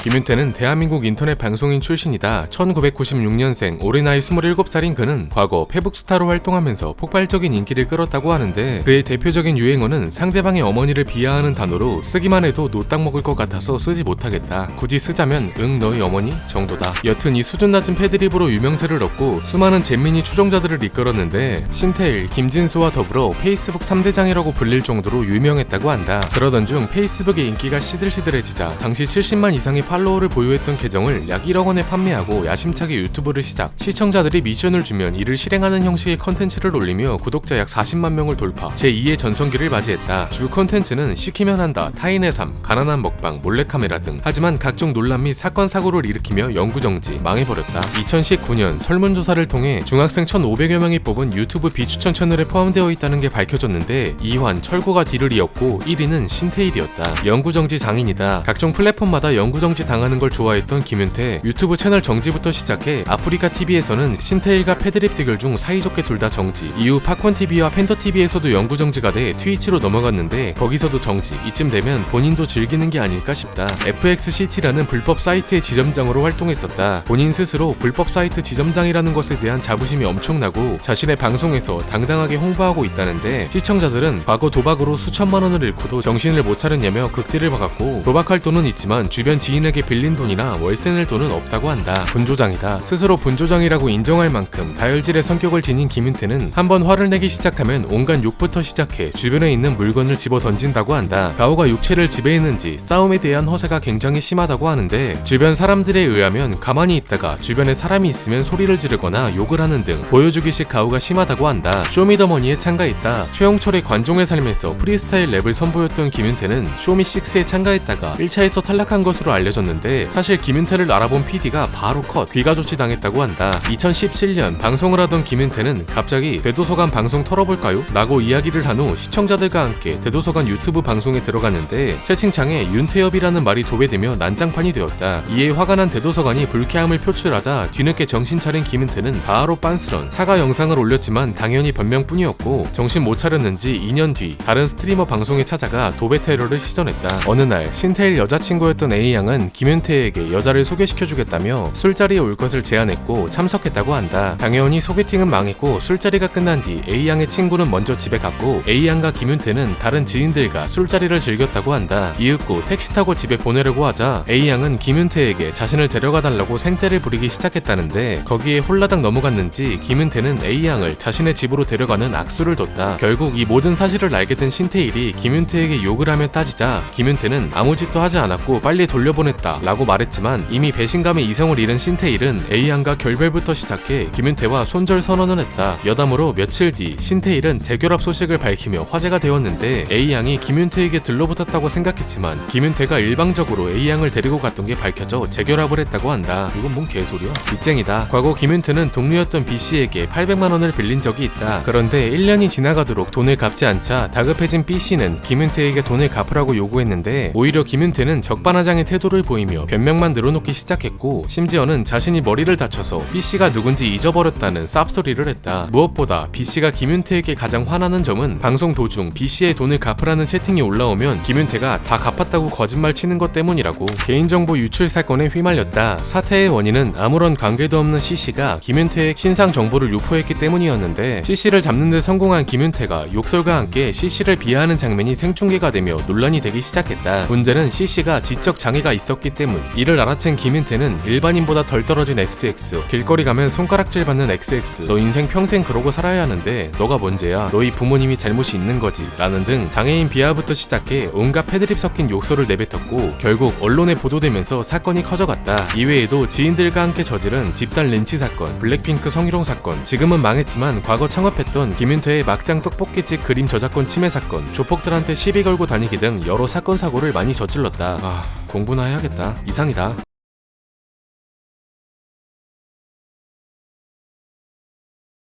김윤태는 대한민국 인터넷 방송인 출신이다. 1996년생, 올해 나이 27살인 그는 과거 페북스타로 활동하면서 폭발적인 인기를 끌었다고 하는데 그의 대표적인 유행어는 상대방의 어머니를 비하하는 단어로 쓰기만 해도 노딱 먹을 것 같아서 쓰지 못하겠다. 굳이 쓰자면 응 너희 어머니 정도다. 여튼 이 수준 낮은 패드립으로 유명세를 얻고 수많은 잼민이 추종자들을 이끌었는데 신태일, 김진수와 더불어 페이스북 3대장이라고 불릴 정도로 유명했다고 한다. 그러던 중 페이스북의 인기가 시들시들해지자 당시 70만 이상의 팔로워를 보유했던 계정을 약 1억 원에 판매하고 야심차게 유튜브를 시작. 시청자들이 미션을 주면 이를 실행하는 형식의 컨텐츠를 올리며 구독자 약 40만 명을 돌파. 제2의 전성기를 맞이했다. 주 컨텐츠는 시키면 한다, 타인의 삶, 가난한 먹방, 몰래카메라 등. 하지만 각종 논란 및 사건 사고를 일으키며 영구정지, 망해버렸다. 2019년 설문조사를 통해 중학생 1,500여 명이 뽑은 유튜브 비추천 채널에 포함되어 있다는 게 밝혀졌는데 이환, 철구가 뒤를 이었고 1위는 신태일이었다. 영구정지 장인이다. 각종 플랫폼마다 영구정지 당하는 걸 좋아했던 김윤태, 유튜브 채널 정지부터 시작해 아프리카 TV에서는 신태일과 패드립 대결 중 사이좋게 둘 다 정지, 이후 팝콘TV와 팬더TV에서도 영구정지가 돼 트위치로 넘어갔는데 거기서도 정지. 이쯤 되면 본인도 즐기는 게 아닐까 싶다. FXCT라는 불법 사이트의 지점장으로 활동했었다. 본인 스스로 불법 사이트 지점장이라는 것에 대한 자부심이 엄청나고 자신의 방송에서 당당하게 홍보하고 있다는데 시청자들은 과거 도박으로 수천만 원을 잃고도 정신을 못 차렸냐며 극딜을 박았고 도박할 돈은 있지만 주변 지인에게 빌린 돈이나 월세 낼 돈은 없다고 한다. 분조장이다. 스스로 분조장이라고 인정할 만큼 다혈질의 성격을 지닌 김윤태는 한번 화를 내기 시작하면 온갖 욕부터 시작해 주변에 있는 물건을 집어 던진다고 한다. 가오가 육체를 지배했는지 싸움에 대한 허세가 굉장히 심하다고 하는데 주변 사람들에 의하면 가만히 있다가 주변에 사람이 있으면 소리를 지르거나 욕을 하는 등 보여주기식 가오가 심하다고 한다. 쇼미더머니에 참가했다. 최영철의 관종의 삶에서 프리스타일 랩을 선보였던 김윤태는 쇼미6에 참가했다가 1차에서 탈락한 것으로 알려졌는데 사실 김윤태를 알아본 PD가 바로 컷, 귀가 조치당했다고 한다. 2017년 방송을 하던 김윤태는 갑자기 대도서관 방송 털어볼까요? 라고 이야기를 한 후 시청자들과 함께 대도서관 유튜브 방송에 들어갔는데 채팅창에 윤태엽이라는 말이 도배되며 난장판이 되었다. 이에 화가 난 대도서관이 불쾌함을 표출하자 뒤늦게 정신 차린 김윤태는 바로 빤스런 사과 영상을 올렸지만 당연히 변명뿐이었고 정신 못 차렸는지 2년 뒤 다른 스트리머 방송에 찾아가 도배 테러를 시전했다. 어느 날 신태일 여자친구였던 A양은 김윤태에게 여자를 소개시켜주겠다며 술자리에 올 것을 제안했고 참석했다고 한다. 당연히 소개팅은 망했고 술자리가 끝난 뒤 A양의 친구는 먼저 집에 갔고 A양과 김윤태는 다른 지인들과 술자리를 즐겼다고 한다. 이윽고 택시 타고 집에 보내려고 하자 A양은 김윤태에게 자신을 데려가 달라고 생떼를 부리기 시작했다는데 거기에 홀라당 넘어갔는지 김윤태는 A양을 자신의 집으로 데려가는 악수를 뒀다. 결국 이 모든 사실을 알게 된 신태일이 김윤태에게 욕을 하며 따지자 김윤태는 아무 짓도 하지 않았고 빨리 돌려보냈다 라고 말했지만 이미 배신감에 이성을 잃은 신태일은 A양과 결별부터 시작해 김윤태와 손절 선언을 했다. 여담으로 며칠 뒤 신태일은 재결합 소식을 밝히며 화제가 되었는데 A양이 김윤태에게 들러붙었다고 생각했지만 김윤태가 일방적으로 A양을 데리고 갔던 게 밝혀져 재결합을 했다고 한다. 이건 뭔 개소리야? 빚쟁이다. 과거 김윤태는 동료였던 B씨에게 800만 원을 빌린 적이 있다. 그런데 1년이 지나가도록 돈을 갚지 않자 다급해진 B씨는 김윤태에게 돈을 갚으라고 요구했는데 오히려 김윤태는 적반하장의 태도를 보이며 변명만 늘어놓기 시작했고 심지어는 자신이 머리를 다쳐서 B씨가 누군지 잊어버렸다는 쌉소리를 했다. 무엇보다 B씨가 김윤태에게 가장 화나는 점은 방송 도중 B씨의 돈을 갚으라는 채팅이 올라오면 김윤태가 다 갚았다고 거짓말 치는 것 때문이라고. 개인정보 유출 사건에 휘말렸다. 사태의 원인은 아무런 관계도 없는 C씨가 김윤태의 신상 정보를 유포했기 때문이었는데 C씨를 잡는 데 성공한 김윤태가 욕설과 함께 C씨를 비하하는 장면이 생중계가 되며 논란이 되기 시작했다. 문제는 C씨가 지적 장애가 있었기 때문. 이를 알아챈 김윤태는 일반인보다 덜 떨어진 XX, 길거리 가면 손가락질 받는 XX, 너 인생 평생 그러고 살아야 하는데 너가 문제야, 너희 부모님이 잘못이 있는 거지 라는 등 장애인 비하부터 시작해 온갖 패드립 섞인 욕설을 내뱉었고 결국 언론에 보도되면서 사건이 커져갔다. 이외에도 지인들과 함께 저지른 집단 린치 사건, 블랙핑크 성희롱 사건, 지금은 망했지만 과거 창업했던 김윤태의 막장 떡볶이집 그림 저작권 침해 사건, 조폭들한테 시비 걸고 다니기 등 여러 사건 사고를 많이 저질렀다. 공부나 해야겠다. 이상이다.